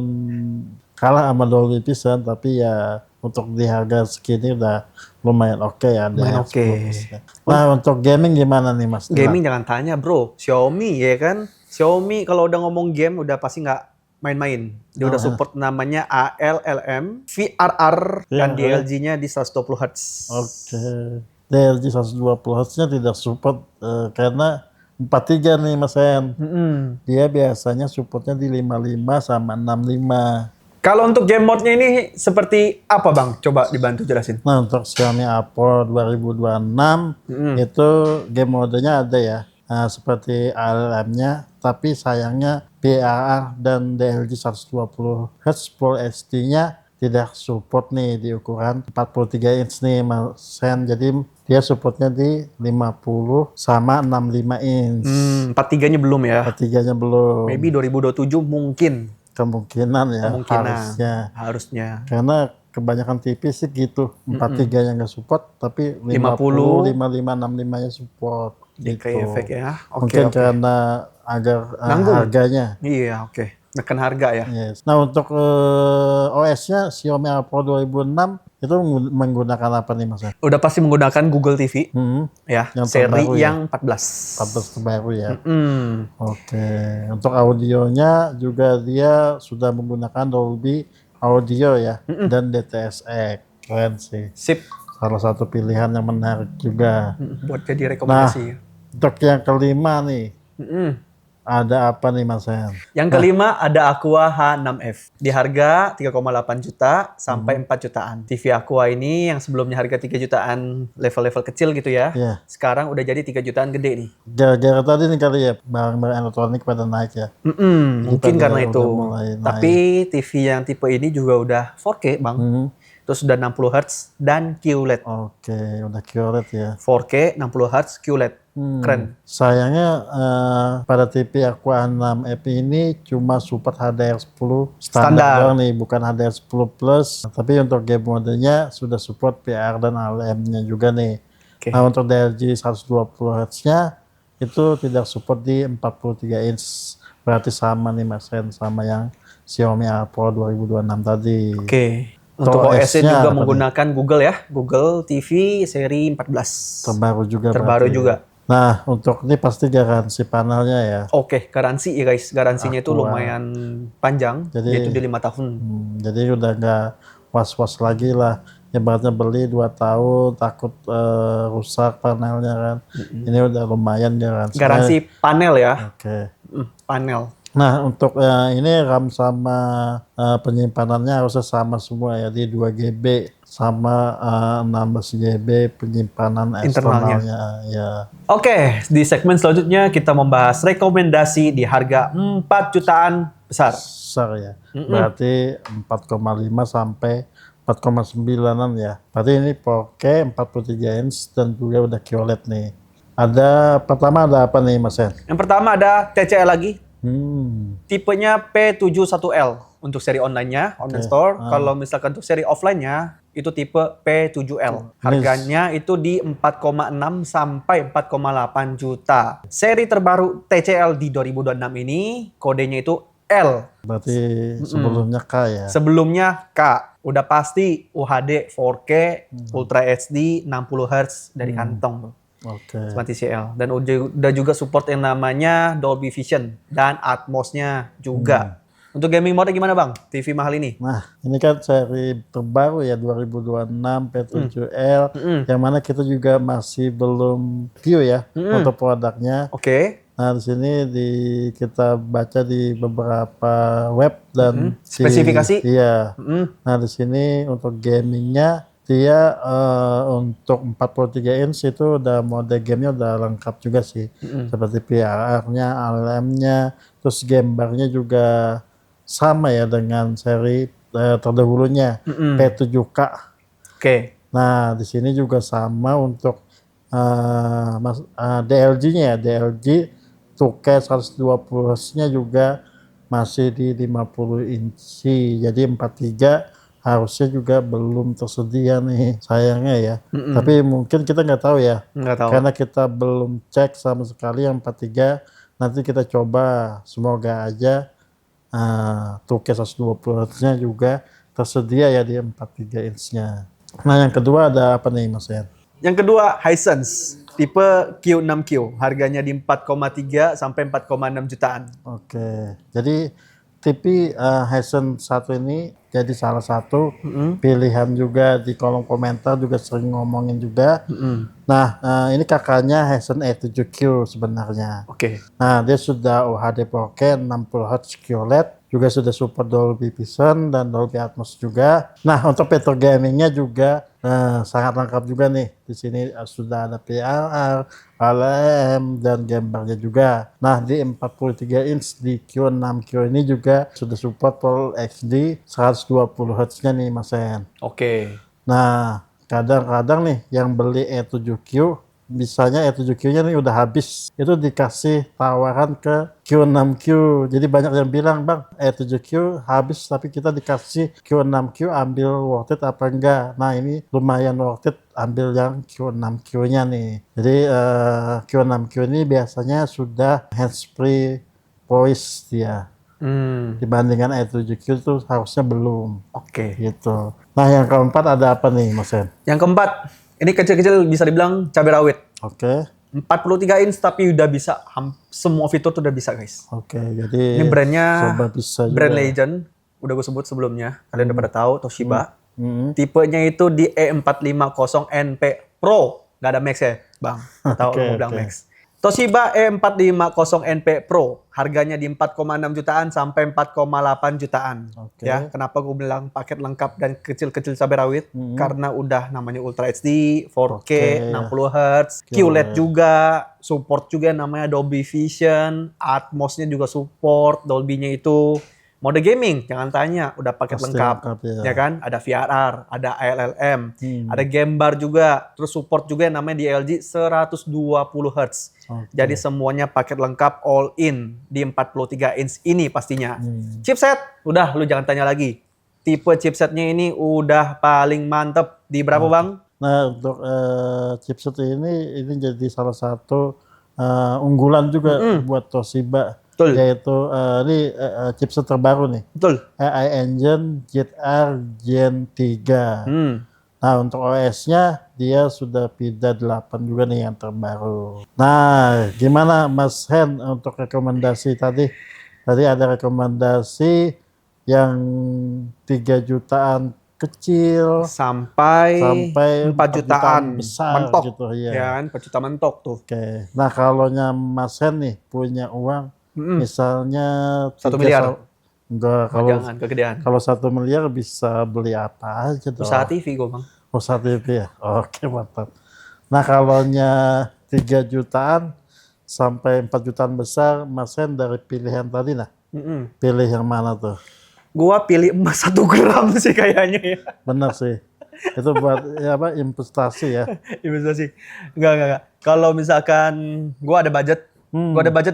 kalah sama Dolby Vision, tapi ya untuk di harga segini udah lumayan oke ya, Lumayan DX10 oke. Plus-nya. Nah untuk gaming gimana nih Mas? Gaming jangan tanya bro, Xiaomi ya kan. Xiaomi kalau udah ngomong game udah pasti nggak main-main. Dia udah support namanya ALLM, VRR, dan DLG-nya di 120 Hz. Oke. DLG 120 Hz-nya tidak support karena 43 nih Mas Hen. Dia biasanya supportnya di 55 sama 65. Kalau untuk game mode-nya ini seperti apa Bang? Coba dibantu jelasin. Nah untuk Xiaomi Apple 2026 itu game modenya ada ya. Nah, seperti ALM-nya, tapi sayangnya PAR dan DLG 120 Hz Full HD-nya tidak support nih di ukuran 43 inch nih Mas Hen. Jadi dia supportnya di 50 sama 65 inch. 43-nya belum ya? 43-nya belum. Maybe 2027 mungkin. Kemungkinan ya, harusnya. Karena kebanyakan TV sih gitu, 43-nya nggak support, tapi 50, 55, 65-nya support. Gitu. Efek ya. Mungkin karena agar harganya. Iya, oke. Neken harga ya. Yes. Nah untuk OS-nya Xiaomi Apple 2006 itu menggunakan apa nih Mas? Udah pasti menggunakan Google TV. Ya, yang seri yang 14. 14 terbaru ya. Oke. Untuk audionya juga dia sudah menggunakan Dolby Audio ya dan DTS:X. Keren sih. Sip. Salah satu pilihan yang menarik juga. Buat jadi rekomendasi. Nah, untuk yang kelima nih. Ada apa nih Mas Hen? Yang kelima ada Aqua H6F. Di harga 3,8 juta sampai 4 jutaan. TV Aqua ini yang sebelumnya harga 3 jutaan level-level kecil gitu ya. Sekarang udah jadi 3 jutaan gede nih. Gara-gara tadi nih kali ya, barang-barang elektronik pada naik ya. Mungkin karena itu. Tapi TV yang tipe ini juga udah 4K Bang. Terus sudah 60 Hz dan QLED. Oke, udah QLED ya. 4K 60 Hz QLED. Keren. Sayangnya pada TV Aqua 6F ini cuma support HDR10 standar doang nih, bukan HDR10 Plus. Tapi untuk game modenya sudah support PR dan ALM-nya juga nih. Nah untuk DLG 120 Hz-nya itu tidak support di 43 inch. Berarti sama nih Mas Hen sama yang Xiaomi Apple 2026 tadi. Untuk OS-nya juga menggunakan Google ya. Google TV seri 14. Terbaru juga. Nah, untuk ini pasti garansi panelnya ya. Garansi ya guys. Garansinya itu lumayan panjang, yaitu di 5 tahun. Jadi udah nggak was-was lagi lah. Ibaratnya beli 2 tahun, takut rusak panelnya kan. Ini udah lumayan garansi. Garansi panel ya. Panel. Nah, untuk ini RAM sama penyimpanannya harusnya sama semua ya, di 2 GB sama 16 GB penyimpanan eksternalnya ya. Di segmen selanjutnya kita membahas rekomendasi di harga 4 jutaan besar ya. Berarti 4,5 sampai 4,9-an ya. Berarti ini 4K 43 inch dan juga udah QLED nih. Pertama ada apa nih Mas Hen? Yang pertama ada TCL lagi. Tipenya P71L untuk seri online-nya, online store. Kalau misalkan untuk seri offline-nya, itu tipe P7L. Harganya itu di 4,6 sampai 4,8 juta. Seri terbaru TCL di 2026 ini, kodenya itu L. Berarti sebelumnya K ya? Sebelumnya K. Udah pasti UHD 4K, Ultra HD, 60 Hz dari kantong. Smart TCL. Dan udah juga support yang namanya Dolby Vision dan Atmos-nya juga. Untuk gaming mode gimana Bang? TV mahal ini? Nah, ini kan seri terbaru ya 2026 P7L yang mana kita juga masih belum view ya untuk produknya. Nah, di sini kita baca di beberapa web dan spesifikasi. Nah, di sini untuk gamingnya dia untuk 43 inch itu udah mode gamenya udah lengkap juga sih. Seperti PRR-nya, ALM-nya, terus gambarnya juga sama ya dengan seri terdahulunya P7K. Nah, di sini juga sama untuk DLG-nya ya. DLG 2K 120 Hz-nya juga masih di 50 inci. Jadi 43 harusnya juga belum tersedia nih, sayangnya ya. Tapi mungkin kita nggak tahu ya, Nggak tahu. karena kita belum cek sama sekali yang 43. Nanti kita coba, semoga aja 2K 120 Hz-nya juga tersedia ya di 43 inch-nya. Nah, yang kedua ada apa nih, Mas Yan? Yang kedua, Hisense tipe Q6Q, harganya di 4,3 sampai 4,6 jutaan. Oke, jadi TV Hisense 1 ini jadi salah satu pilihan juga di kolom komentar, juga sering ngomongin juga. Nah, ini kakaknya Hisense E7Q sebenarnya. Oke. Nah, dia sudah UHD 4K 60 Hz QLED, juga sudah support Dolby Vision dan Dolby Atmos juga. Nah, untuk fitur gamingnya juga sangat lengkap juga nih. Di sini sudah ada PLR, HLM, dan gambarnya juga. Nah, di 43 inch di Q6Q ini juga sudah support Full HD 120 Hz-nya nih, Mas Hen. Oke. Nah, kadang-kadang nih yang beli E7Q, misalnya E7Q-nya nih udah habis, itu dikasih tawaran ke Q6Q. Jadi banyak yang bilang, Bang, E7Q habis tapi kita dikasih Q6Q, ambil worth it apa enggak? Nah, ini lumayan worth it, ambil yang Q6Q-nya nih. Jadi Q6Q ini biasanya sudah hands-free voice dia. Dibandingkan E7Q itu harusnya belum. Oke. Gitu. Nah, yang keempat ada apa nih, Mas Hen? Yang keempat, ini kecil-kecil bisa dibilang cabai rawit. Oke. 43 inch tapi udah bisa semua fitur tuh udah bisa, guys. Oke, jadi Ini brandnya coba bisa juga. brand legend, udah gue sebut sebelumnya. Kalian udah pada tahu, Toshiba. Hmm. Tipenya itu di E450NP Pro. Nggak ada Max ya, Bang? Tahu Oke, lu mau bilang oke. Max. Toshiba E450NP Pro. Harganya di 4,6 jutaan sampai 4,8 jutaan. Oke. Ya, kenapa gue bilang paket lengkap dan kecil-kecil cabai rawit? Karena udah namanya Ultra HD, 4K, 60 Hz, QLED juga, support juga namanya Dolby Vision, Atmos-nya juga support, Dolby-nya itu. Mode gaming, jangan tanya, udah paket Pasti lengkap, lengkap, ya. kan? Ada VRR, ada ALLM, ada game bar juga, terus support juga yang namanya DLG 120 Hz. Oke. Jadi semuanya paket lengkap all in di 43 inch ini pastinya. Chipset, udah lu jangan tanya lagi. Tipe chipsetnya ini udah paling mantep. Di berapa, Bang? Nah, untuk chipset ini jadi salah satu unggulan juga buat Toshiba. Betul. Yaitu ini chipset terbaru nih. Betul. AI Engine ZR Gen 3. Nah, untuk OS-nya dia sudah PIDA 8 juga nih yang terbaru. Nah, gimana Mas Hen untuk rekomendasi tadi? Tadi ada rekomendasi yang 3 jutaan kecil Sampai 4 4 jutaan besar mentok. gitu ya. Ya kan, 4 juta mentok tuh. Oke. Nah, kalau Mas Hen nih punya uang misalnya 1 3 miliar. Enggak, kalau Jangan kegedean. kalau 1 miliar bisa beli apa aja dong. Usaha TV gue, Bang. Usaha TV ya? Oke, mantap. Nah, kalau 3 jutaan sampai 4 jutaan besar, Mas Hen dari pilihan tadi nah, pilih yang mana tuh? Gua pilih emas 1 gram sih kayaknya ya. Bener sih. Itu buat investasi ya. Investasi. Enggak. Kalau misalkan gua ada budget,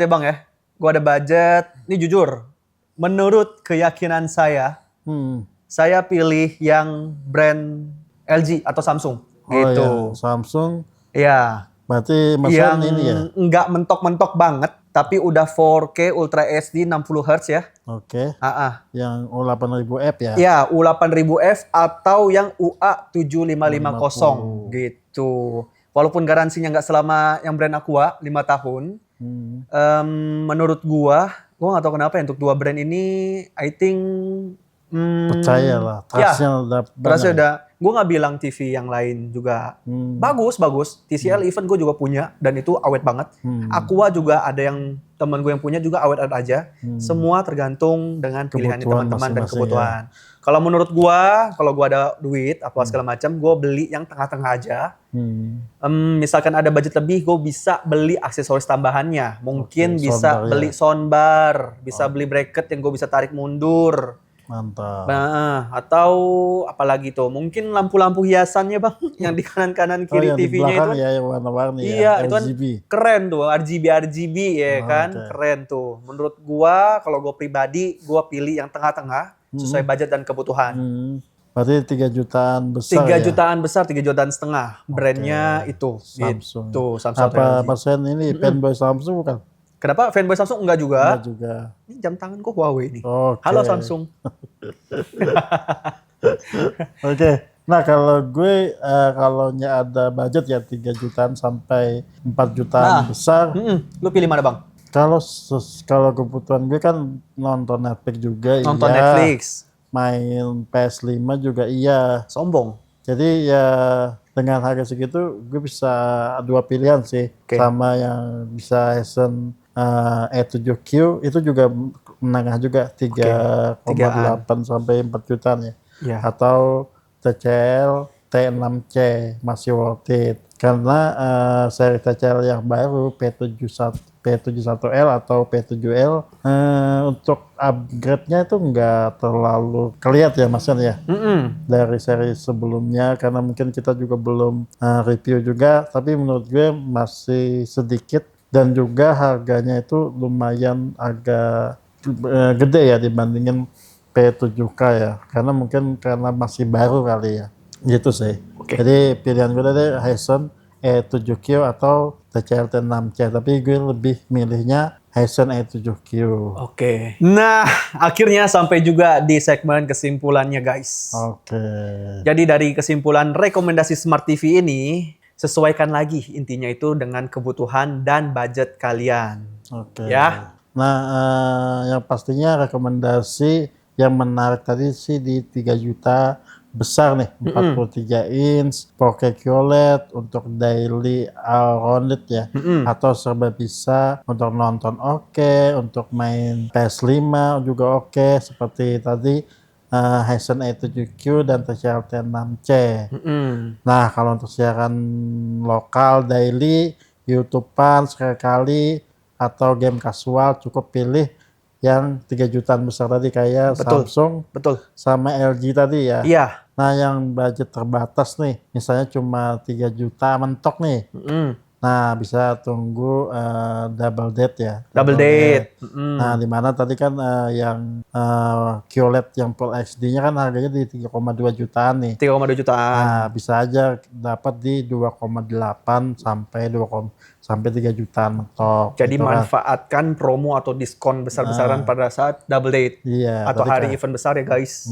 ya, Bang ya. Gua ada budget, ini jujur. Menurut keyakinan saya pilih yang brand LG atau Samsung. Gitu. Ya, Samsung. Iya. Berarti Mas Yang Hen ini ya? enggak mentok-mentok banget, tapi udah 4K Ultra HD 60 Hz ya. Oke. Ah. Yang U8000F ya? Ya, U8000F atau yang UA7550 gitu. Walaupun garansinya nggak selama yang brand Aqua 5 tahun. Menurut gua nggak tahu kenapa ya, untuk dua brand ini I think percayalah, trustnya udah trustnya banyak. udah. Gue nggak bilang TV yang lain juga bagus. TCL even gue juga punya dan itu awet banget. Aqua juga ada yang teman gue yang punya juga awet-awet aja. Semua tergantung dengan pilihan Kebutuhan teman-teman dan masing-masing kebutuhan. Kalau menurut gue, kalau gue ada duit apa segala macam, gue beli yang tengah-tengah aja. Misalkan ada budget lebih, gue bisa beli aksesoris tambahannya. Mungkin bisa beli soundbar, bisa beli bracket yang gue bisa tarik mundur. Mantap. Nah, atau apalagi tuh, mungkin lampu-lampu hiasannya, Bang, yang di kanan-kanan kiri yang TV-nya di belakang itu. ya, yang warna-warni Iya, ya, itu kan RGB. keren tuh, RGB ya kan, Oke. keren tuh. Menurut gua, kalau gua pribadi, gua pilih yang tengah-tengah, sesuai budget dan kebutuhan. Berarti 3 jutaan besar 3 ya? jutaan besar, 3 jutaan setengah. Brandnya itu. Samsung. Gitu, Samsung atau Apa LG. persen ini fanboy Samsung bukan? Kenapa fanboy Samsung? Enggak juga. Enggak juga. Ini jam tanganku Huawei nih. Oke. Halo Samsung. Oke. Nah kalau gue kalau ada budget ya 3 jutaan sampai 4 jutaan besar. Lu pilih mana bang? Kalau kebutuhan gue kan nonton Netflix juga Nonton iya. Netflix. Main PS5 juga iya. Sombong. Jadi ya dengan harga segitu gue bisa 2 pilihan sih. Oke. Sama yang bisa Hisense E7Q itu juga menengah juga 3,8 sampai 4 jutaan ya. Ya. Atau TCL T6C masih worth it. Karena seri TCL yang baru P71L atau P7L untuk upgrade-nya itu nggak terlalu kelihatan ya Mas Yan ya. Dari seri sebelumnya karena mungkin kita juga belum review juga, tapi menurut gue masih sedikit dan juga harganya itu lumayan agak gede ya dibandingin P7K ya, karena mungkin karena masih baru kali ya, gitu sih. Oke. Jadi pilihan gue tadi Hisense E7Q atau TCL T6C, tapi gue lebih milihnya Hisense E7Q. Oke. Nah, akhirnya sampai juga di segmen kesimpulannya guys. Oke. Jadi dari kesimpulan rekomendasi Smart TV ini, sesuaikan lagi intinya itu dengan kebutuhan dan budget kalian. Oke. Ya. Nah, yang pastinya rekomendasi yang menarik tadi sih di 3 juta besar nih, 43 inch, 4K QLED untuk daily rounded ya, atau serba bisa untuk nonton untuk main PS5 juga seperti tadi Hisense E7Q dan TCL T6C. Nah, kalau untuk siaran lokal daily, YouTube-an sekali-kali atau game kasual cukup pilih yang 3 jutaan besar tadi kayak Samsung sama LG tadi ya. Iya. Nah yang budget terbatas nih, misalnya cuma 3 juta mentok nih. Nah bisa tunggu Double Date ya. Double Date. Nah dimana tadi kan yang QLED yang Full HD-nya kan harganya di 3,2 jutaan nih. 3,2 jutaan. Nah bisa aja dapat di 2,8 sampai 3 jutaan mentok. Jadi gitu manfaatkan promo atau diskon besar-besaran pada saat Double Date. Iya, atau hari event besar ya guys.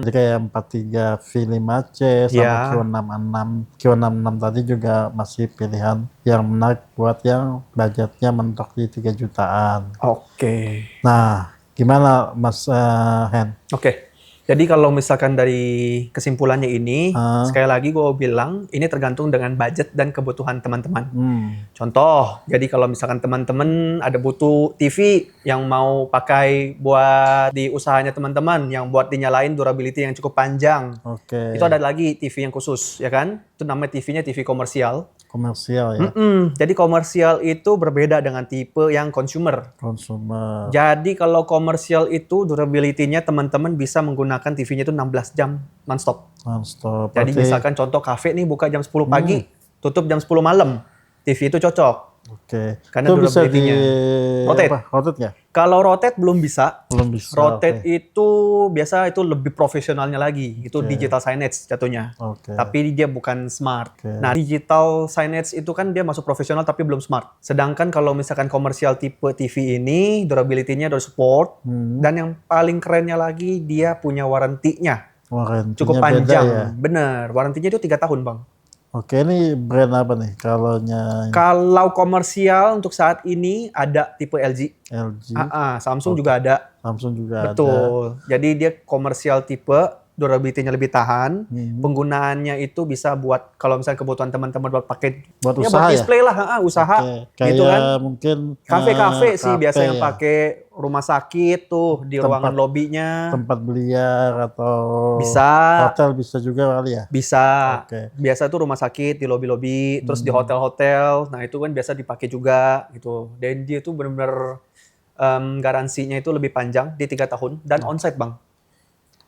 Jadi kayak 43 V5C sama Q66 tadi juga masih pilihan yang menarik buat yang budgetnya mentok di 3 jutaan. Oke. Nah, gimana Mas Hen? Oke. Jadi kalau misalkan dari kesimpulannya ini, sekali lagi gue bilang, ini tergantung dengan budget dan kebutuhan teman-teman. Contoh, jadi kalau misalkan teman-teman ada butuh TV yang mau pakai buat di usahanya teman-teman, yang buat dinyalain durability yang cukup panjang. Itu ada lagi TV yang khusus, ya kan? Itu namanya TV-nya TV komersial. Komersial ya? Jadi komersial itu berbeda dengan tipe yang consumer. Jadi kalau komersial itu durability-nya teman-teman bisa menggunakan TV-nya itu 16 jam non-stop. Jadi misalkan contoh kafe nih buka jam 10 pagi, tutup jam 10 malam. TV itu cocok. Karena itu bisa di rotate ya? Kalau rotate belum bisa. Rotate itu biasa itu lebih profesionalnya lagi. Itu digital signage jatuhnya. Tapi dia bukan smart. Nah, digital signage itu kan dia masuk profesional tapi belum smart. Sedangkan kalau misalkan komersial tipe TV ini durability-nya udah support dan yang paling kerennya lagi dia punya warranty-nya. Cukup panjang. Bener, warranty-nya itu 3 tahun, Bang. Oke, ini brand apa nih Kalau komersial untuk saat ini ada tipe LG. Samsung juga ada. Betul. Jadi dia komersial tipe, durability-nya lebih tahan. Penggunaannya itu bisa buat kalau misalnya kebutuhan teman-teman buat pakai buat buat display lah, usaha. Gitu kan. Mungkin kafe-kafe sih biasa yang pakai rumah sakit tuh di ruangan lobbynya. Tempat biliar atau bisa. Hotel bisa juga kali ya? Bisa. Biasa tuh rumah sakit di lobby-lobby, terus di hotel-hotel. Nah, itu kan biasa dipakai juga gitu. Dan dia tuh benar-benar garansinya itu lebih panjang di 3 tahun dan onsite, Bang.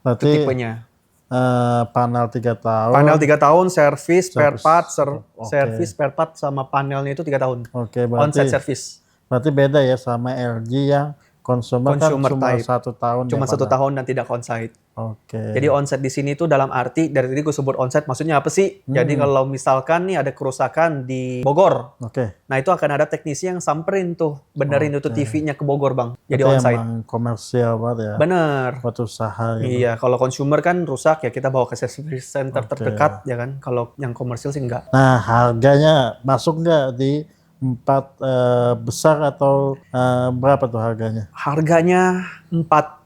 Berarti tipenya panel 3 tahun. Panel 3 tahun, service, spare part sama panelnya itu 3 tahun. Berarti onsite service. Berarti beda ya sama LG yang Consumer kan Consumer cuma type. 1 tahun. Cuma ya, 1 Pak? tahun dan tidak onsite. Oke. Jadi onsite di sini tuh dalam arti dari tadi gue sebut onsite maksudnya apa sih? Jadi kalau misalkan nih ada kerusakan di Bogor, Oke. nah itu akan ada teknisi yang samperin tuh, benerin itu TV-nya ke Bogor bang. Jadi Itu onsite. emang komersial banget ya. Bener. Buat usaha gitu. Iya, kalau consumer kan rusak ya kita bawa ke service center terdekat ya kan. Kalau yang komersil sih enggak. Nah, harganya masuk nggak di 4 besar atau berapa tuh harganya? Harganya 4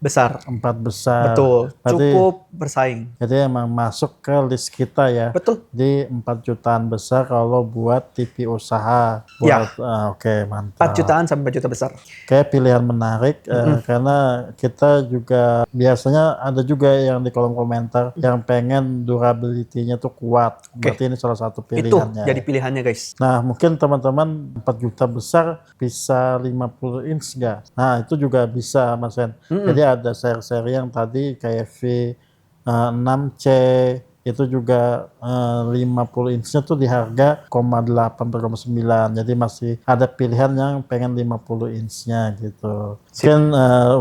besar. 4 besar. Betul, Berarti, cukup bersaing. jadi emang masuk ke list kita ya. Betul. Di 4 jutaan besar kalau buat TV usaha. Ya. Oke, mantap. 4 jutaan sampai 4 juta besar. Kayak pilihan menarik karena kita juga biasanya ada juga yang di kolom komentar yang pengen durability-nya tuh kuat. Berarti ini salah satu Itu pilihannya. jadi pilihannya guys. Nah, mungkin teman-teman 4 juta besar bisa 50 inch nggak? Nah, itu juga bisa, Mas Ren. Jadi ada seri-seri yang tadi kayak V6C, itu juga 50 inch-nya tuh di harga 0,8 per 0,9. Jadi masih ada pilihan yang pengen 50 inch-nya gitu. Mungkin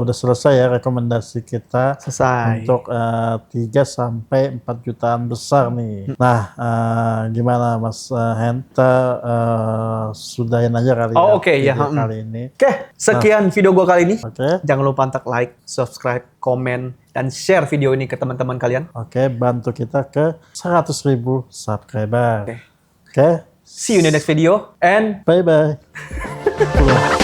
udah selesai ya rekomendasi kita. Selesai. Untuk 3 sampai 4 jutaan besar nih. Nah, gimana Mas Henta, sudahin aja kali Oh, oke, ya. video kali ini. Oke, sekian video gua kali ini. Oke. Jangan lupa untuk like, subscribe, komen, dan share video ini ke teman-teman kalian. Oke, bantu kita ke 100.000 subscriber. Oke. Oke. See you in the next video and Bye bye.